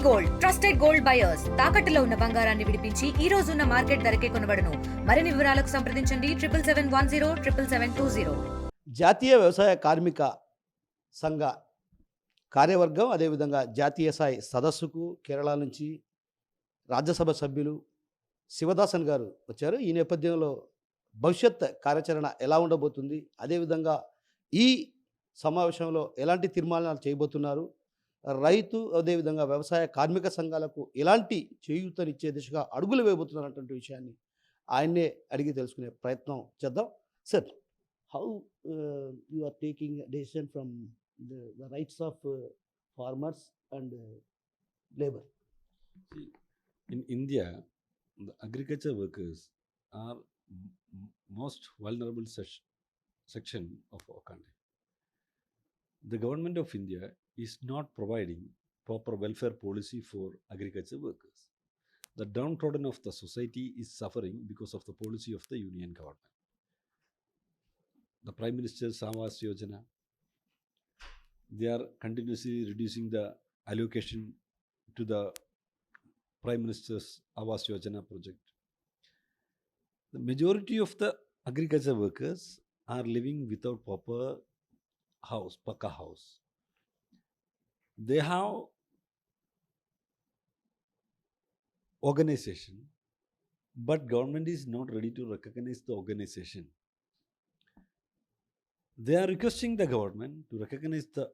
Gold trusted gold buyers తాకట్టులో ఉన్న బంగారాన్ని విడిపించి ఈ రోజు ఉన్న మార్కెట్ ధరకే కొనబడును. మరిన్ని వివరాలకు సంప్రదించండి 7771077720. జాతీయ వ్యవసాయ కార్మిక సంఘ కార్యవర్గం అదేవిధంగా జాతీయ స్థాయి సదస్సుకు కేరళ నుంచి రాజ్యసభ సభ్యులు శివదాసన్ గారు వచ్చారు. ఈ నేపథ్యంలో భవిష్యత్ కార్యాచరణ ఎలా ఉండబోతుంది, అదేవిధంగా ఈ సమావేశంలో ఎలాంటి తీర్మానాలు చేయబోతున్నారు, రైతు అదేవిధంగా వ్యవసాయ కార్మిక సంఘాలకు ఎలాంటి చేయూతనిచ్చే దిశగా అడుగులు వేయబోతున్నటువంటి విషయాన్ని ఆయన్నే అడిగి తెలుసుకునే ప్రయత్నం చేద్దాం. Sir, how you are taking decision from the rights of farmers and labor? In India, the agriculture workers are most vulnerable section of our country. The government of India is not providing proper welfare policy for agriculture workers. The downtrodden of the society is suffering because of the policy of the union government. The Prime Minister's Savas Yojana, they are continuously reducing the allocation to the Prime Minister's Awas Yojana project. The majority of the agriculture workers are living without proper house, Pakka house. They have organization, but government is not ready to recognize the organization. They are requesting the government to recognize the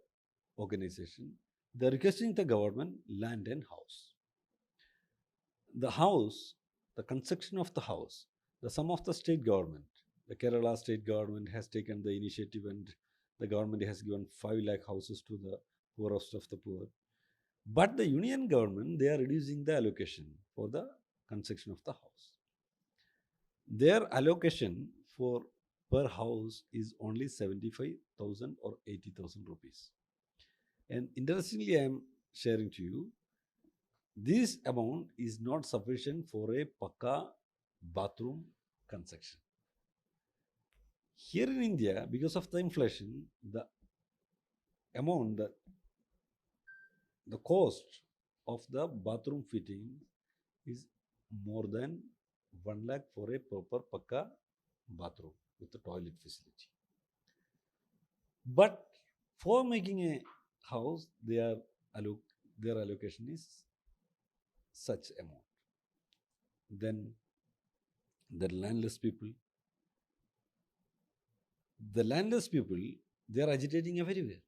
organization. They are requesting the government land and house. The house, the construction of the house, some of the state government, the Kerala state government has taken the initiative and the government has given 5 lakh houses to the poorest of the poor. But the union government, they are reducing the allocation for the construction of the house. Their allocation for per house is only 75,000 or 80,000 rupees. And interestingly, I am sharing to you, this amount is not sufficient for a Pakka bathroom construction. Here in India, because of the inflation, the amount, the cost of the bathroom fitting is more than 1 lakh for a proper Pakka bathroom with the toilet facility. But for making a house, their allocation is such amount. Then the landless people, they are agitating everywhere.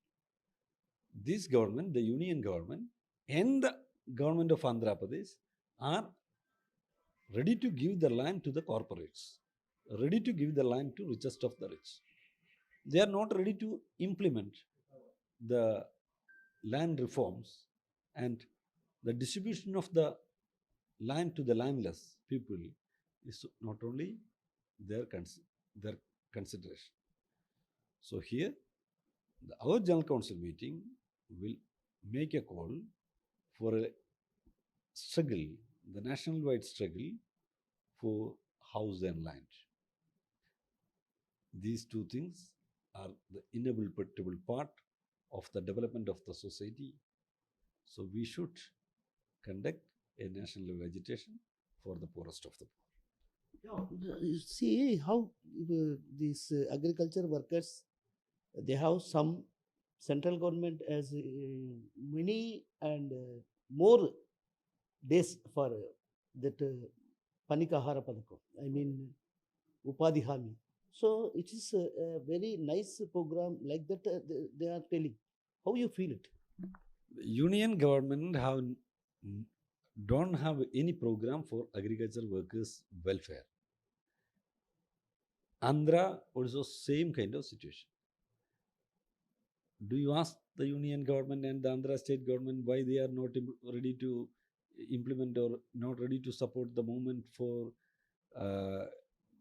This government, the union government and the government of Andhra Pradesh are ready to give the land to the corporates, ready to give the land to richest of the rich. They are not ready to implement the land reforms and the distribution of the land to the landless people is not only their consideration. So here, our General Council meeting will make a call for a struggle, the national-wide struggle for house and land. These two things are the inevitable part of the development of the society. So we should conduct a national level agitation for the poorest of the poor. You see how these agriculture workers, they have some central government as many and more days for that Panikahara Padakam, I mean Upadhi Hami. So it is a very nice program like that they are telling. How you feel it? The union government don't have any program for agriculture workers' welfare. Andhra also same kind of situation. Do you ask the union government and the Andhra state government why they are not ready to implement or not ready to support the movement for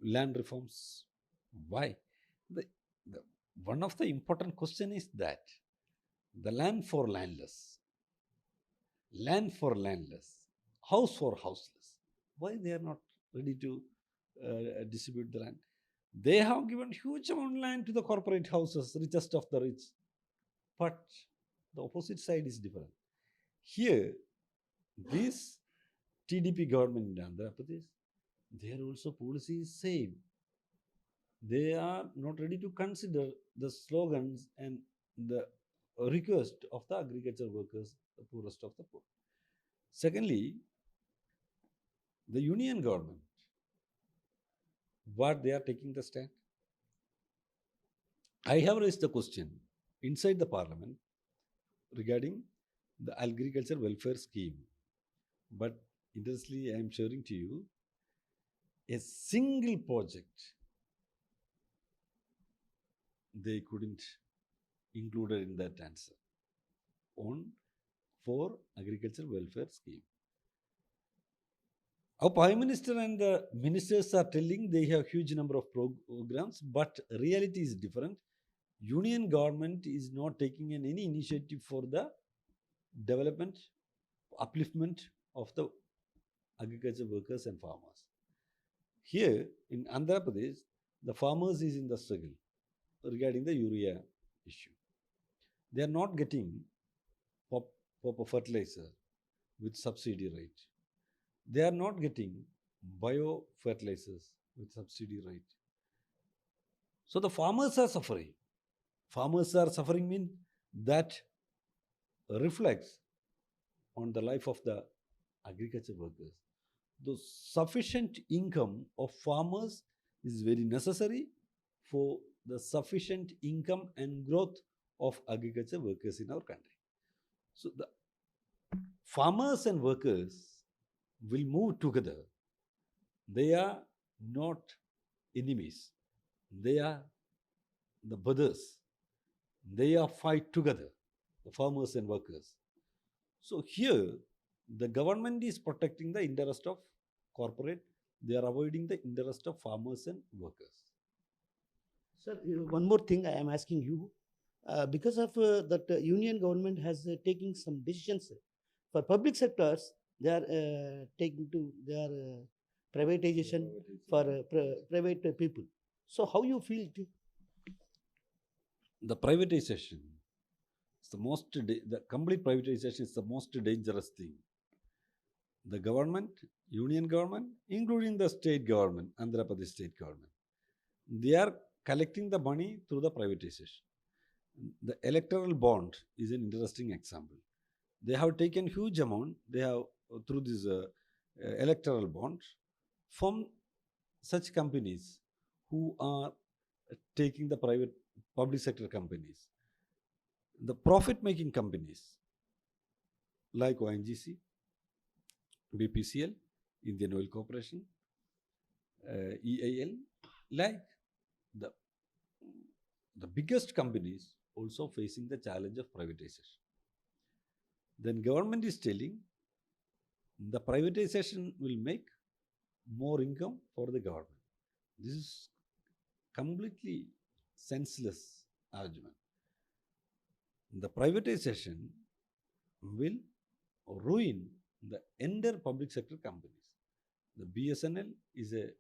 land reforms? Why? One of the important question is that the land for landless, house for houseless. Why they are not ready to distribute the land? They have given huge amount of land to the corporate houses, richest of the rich. But the opposite side is different. Here, this TDP government in Andhra Pradesh, their also policy is same. They are not ready to consider the slogans and the request of the agriculture workers, the poorest of the poor. Secondly, the union government, what they are taking the stand. I have raised the question inside the parliament regarding the agriculture welfare scheme. But interestingly, I am sharing to you a single project they couldn't include in that answer on for agriculture welfare scheme. Our Prime Minister and the ministers are telling they have huge number of programs, but reality is different. Union government is not taking any initiative for the development, upliftment of the agriculture workers and farmers. Here in Andhra Pradesh, the farmers is in the struggle regarding the urea issue. They are not getting proper fertilizer with subsidy rate. They are not getting bio fertilizers with subsidy rate. So the farmers are suffering. Farmers are suffering means that reflects on the life of the agriculture workers. The sufficient income of farmers is very necessary for the sufficient income and growth of agriculture workers in our country. So the farmers and workers will move together. They are not enemies. They are the brothers. They are fight together, the farmers and workers. So here, the government is protecting the interest of corporate. They are avoiding the interest of farmers and workers. Sir, one more thing I am asking you. Because of that union government has taking some decisions for public sectors, they are privatization for private people. So how you feel? The privatization is the complete privatization is the most dangerous thing. The government, union government, including the state government, Andhra Pradesh state government, they are collecting the money through the privatization. The electoral bond is an interesting example. They have taken huge amount. They have through this electoral bond from such companies who are taking the public sector companies, the profit-making companies like ONGC, BPCL, Indian Oil Corporation, EIL, like the biggest companies also facing the challenge of privatization. Then government is telling the privatization will make more income for the government. This is completely senseless argument. The privatization will ruin the entire public sector companies. The BSNL is an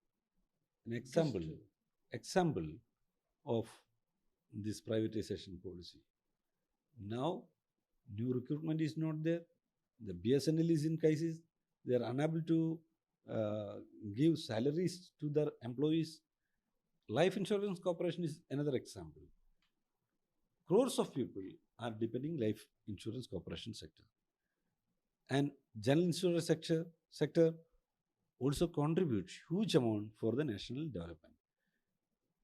example of this privatization policy. Now, new recruitment is not there. The BSNL is in crisis. They are unable to give salaries to their employees. Life Insurance Corporation is another example. Crores of people are depending Life Insurance Corporation sector. And general insurance sector also contributes huge amount for the national development.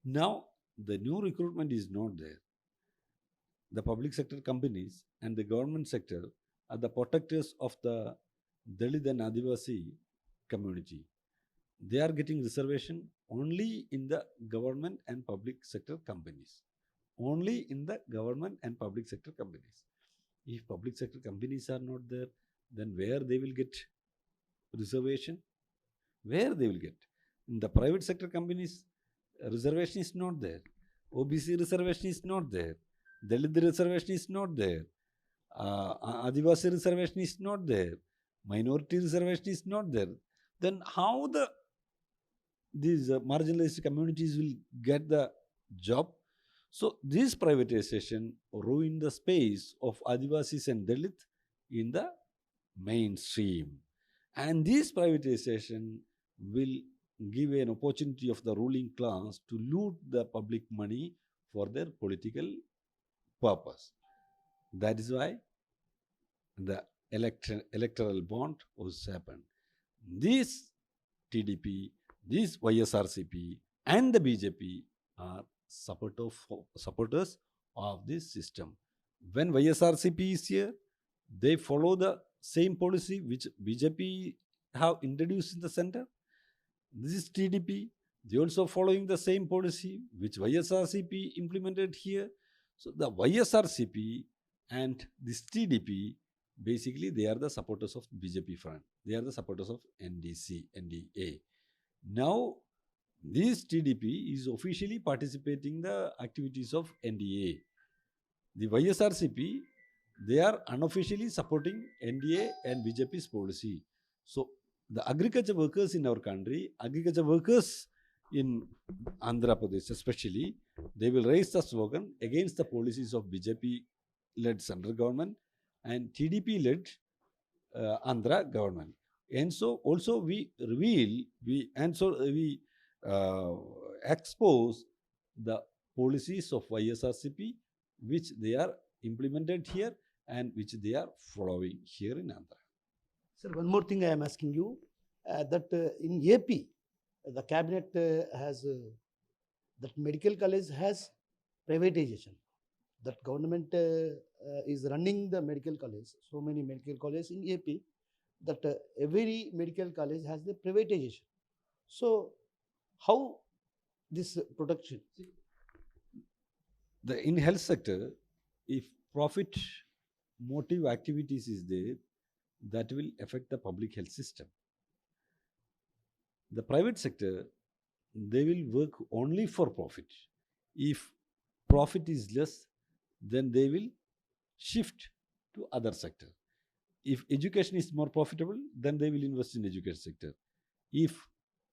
Now, the new recruitment is not there. The public sector companies and the government sector are the protectors of the Dalit and Adivasi community. They are getting reservation only in the government and public sector companies. Only in the government and public sector companies. If public sector companies are not there, then where they will get reservation? Where they will get? In the private sector companies, reservation is not there. OBC reservation is not there. Dalit reservation is not there. Adivasi reservation is not there. Minority reservation is not there. Then how these marginalized communities will get the job? So this privatization ruined the space of Adivasis and Dalit in the mainstream. And this privatization will give an opportunity of the ruling class to loot the public money for their political purpose. That is why the electoral bond was happened. This TDP, this YSRCP and the BJP are supporters of this system. When YSRCP is here, they follow the same policy which BJP have introduced in the center. This is TDP. They also following the same policy which YSRCP implemented here. So the YSRCP and this TDP, basically they are the supporters of BJP front. They are the supporters of NDA. Now this TDP is officially participating in the activities of NDA. The YSRCP, they are unofficially supporting NDA and BJP's policy. So the agriculture workers in our country, agriculture workers in Andhra Pradesh especially, they will raise the slogan against the policies of BJP-led central government and TDP-led Andhra government. And so also we expose the policies of YSRCP which they are implemented here and which they are following here in Andhra. Sir, one more thing I am asking you, that in AP, the cabinet has, that medical college has privatization. That government is running the medical college, so many medical colleges in AP, that every medical college has the privatization. So how this protection? In health sector, if profit motive activities is there, that will affect the public health system. The private sector, they will work only for profit. If profit is less, then they will shift to other sector. If education is more profitable, then they will invest in education sector. If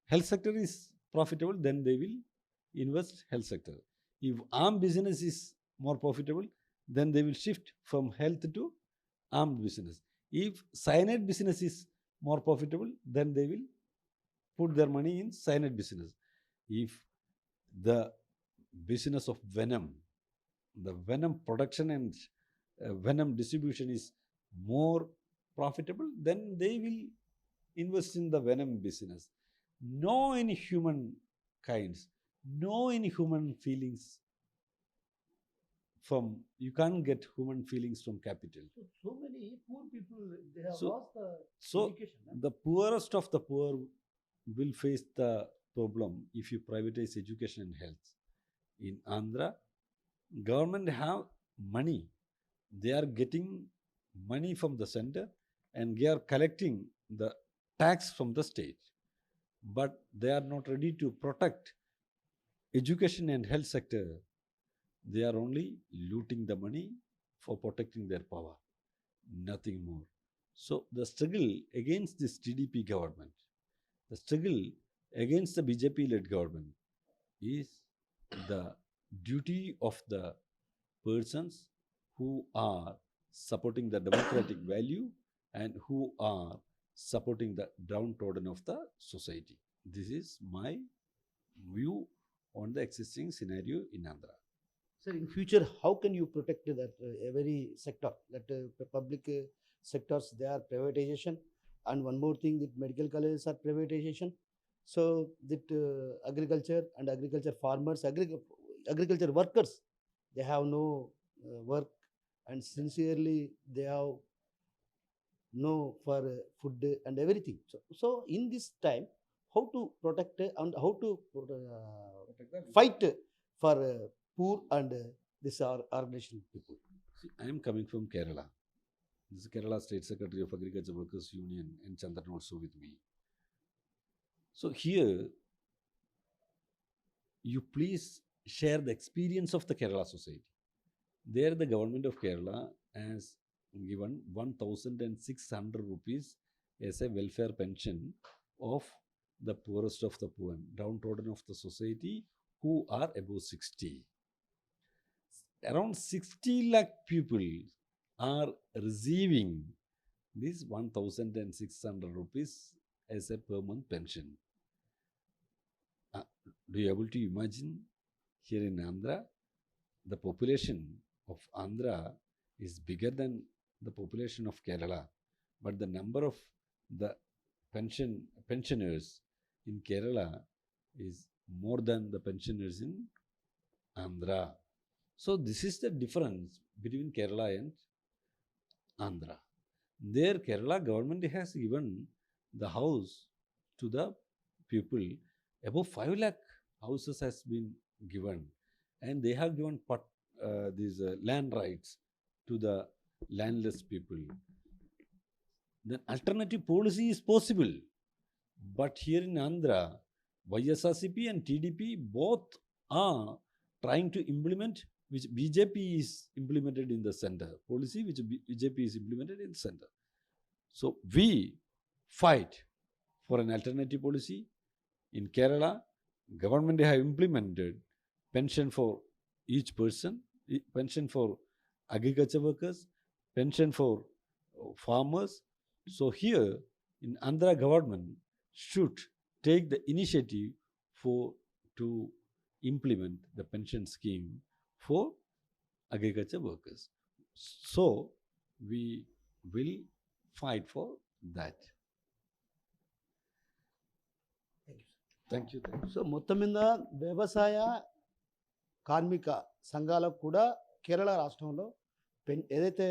health sector is profitable, then they will invest health sector. If armed business is more profitable, then they will shift from health to armed business. If cyanide business is more profitable, then they will put their money in cyanide business. If the business of venom, the venom production and venom distribution is more profitable, then they will invest in the venom business. No any human kinds, no any human feelings from, you can't get human feelings from capital. So many poor people, they have So- lost the So education. the poorest of the poor will face the problem if you privatize education and health. In Andhra, government have money. They are getting money from the center and they are collecting the tax from the state. But they are not ready to protect education and health sector. They are only looting the money for protecting their power, nothing more. So the struggle against this TDP government, the struggle against the BJP-led government is the duty of the persons who are supporting the democratic value and who are supporting the downtrodden of the society. This is my view on the existing scenario in Andhra. Sir, in future, how can you protect that every sector, that public sectors, they are privatization, and one more thing, that medical colleges are privatization. So that agriculture and agriculture farmers, agriculture workers, they have no work, and sincerely they have no for food and everything. So in this time, how to protect and how to fight for poor and this organization people. See, I am coming from Kerala. This is Kerala State Secretary of Agriculture Workers Union and Chandran also with me. So here, you please share the experience of the Kerala society. There the government of Kerala has given 1,600 rupees as a welfare pension of the poorest of the poor, downtrodden of the society who are above 60. Around 60 lakh people are receiving this 1,600 rupees as a per month pension. Do you able to imagine here in Andhra, the population of Andhra is bigger than the population of Kerala, but the number of the pensioners in Kerala is more than the pensioners in Andhra. So this is the difference between Kerala and Andhra. There Kerala government has given the house to the people. Above 5 lakh houses has been given, and they have given these land rights to the landless people. Then alternative policy is possible, but here in Andhra, YSRCP and TDP both are trying to implement which BJP is implemented in the center, policy which BJP is implemented in the center. So we fight for an alternative policy. In Kerala, government have implemented pension for each person, pension for agriculture workers, pension for farmers. So here in Andhra, government should take the initiative to implement the pension scheme for agriculture workers. So we will fight for that. Thank you. So మొత్తం మీద వ్యవసాయ కార్మిక సంఘాలకు కూడా కేరళ రాష్ట్రంలో ఏదైతే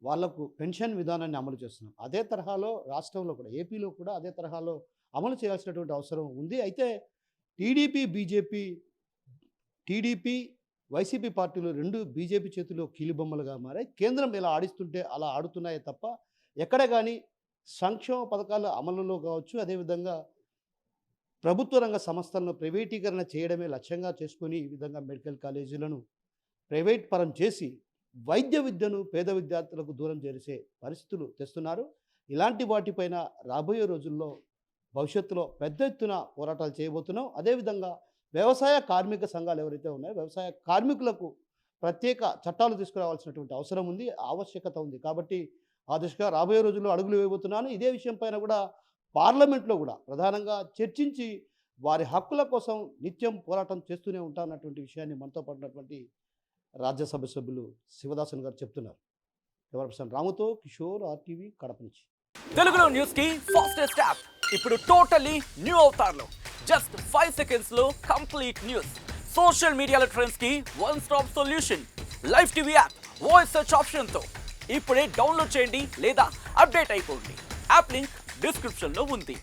వాళ్లకు pension విధానాన్ని అమలు చేస్తున్నాం అదే తరహాలో రాష్ట్రంలో కూడా ఏపీలో కూడా అదే తరహాలో అమలు చేయాల్సినటువంటి అవసరం ఉంది. అయితే టీడీపీ వైసీపీ పార్టీలు రెండు బీజేపీ చేతిలో కీలుబొమ్మలుగా మారాయి. కేంద్రం ఇలా ఆడిస్తుంటే అలా ఆడుతున్నాయే తప్ప ఎక్కడ కానీ సంక్షేమ పథకాల అమలులో కావచ్చు, అదేవిధంగా ప్రభుత్వ రంగ సంస్థలను ప్రైవేటీకరణ చేయడమే లక్ష్యంగా చేసుకొని ఈ విధంగా మెడికల్ కాలేజీలను ప్రైవేట్ పరం చేసి వైద్య విద్యను పేద విద్యార్థులకు దూరం చేసే పరిస్థితులు తెస్తున్నారు. ఇలాంటి వాటిపైన రాబోయే రోజుల్లో భవిష్యత్తులో పెద్ద ఎత్తున పోరాటాలు చేయబోతున్నాం. అదేవిధంగా వ్యవసాయ కార్మిక సంఘాలు ఎవరైతే ఉన్నాయో వ్యవసాయ కార్మికులకు ప్రత్యేక చట్టాలు తీసుకురావాల్సినటువంటి అవసరం ఉంది, ఆవశ్యకత ఉంది. కాబట్టి ఆ దిశగా రాబోయే రోజుల్లో అడుగులు వేయబోతున్నాను. ఇదే విషయం పైన కూడా పార్లమెంట్లో కూడా ప్రధానంగా చర్చించి వారి హక్కుల కోసం నిత్యం పోరాటం చేస్తూనే ఉంటారన్నటువంటి విషయాన్ని మనతో పడినటువంటి రాజ్యసభ సభ్యులు శివదాసన్ గారు చెప్తున్నారు. ఎవరు రాముతో కిషోర్, RTV కడప నుంచి. తెలుగులో న్యూస్ కి ఫాస్టెస్ట్ యాప్ ఇప్పుడు టోటల్లీ న్యూ అవతార్లో జస్ట్ 5 seconds లో కంప్లీట్ న్యూస్, సోషల్ మీడియాలో ట్రెండ్స్ కి one stop solution, live TV app voice search option తో ఇప్పుడే డౌన్లోడ్ చేయండి లేదా అప్డేట్ అయిపోండి. యాప్ లింక్ డిస్క్రిప్షన్ లో ఉంది.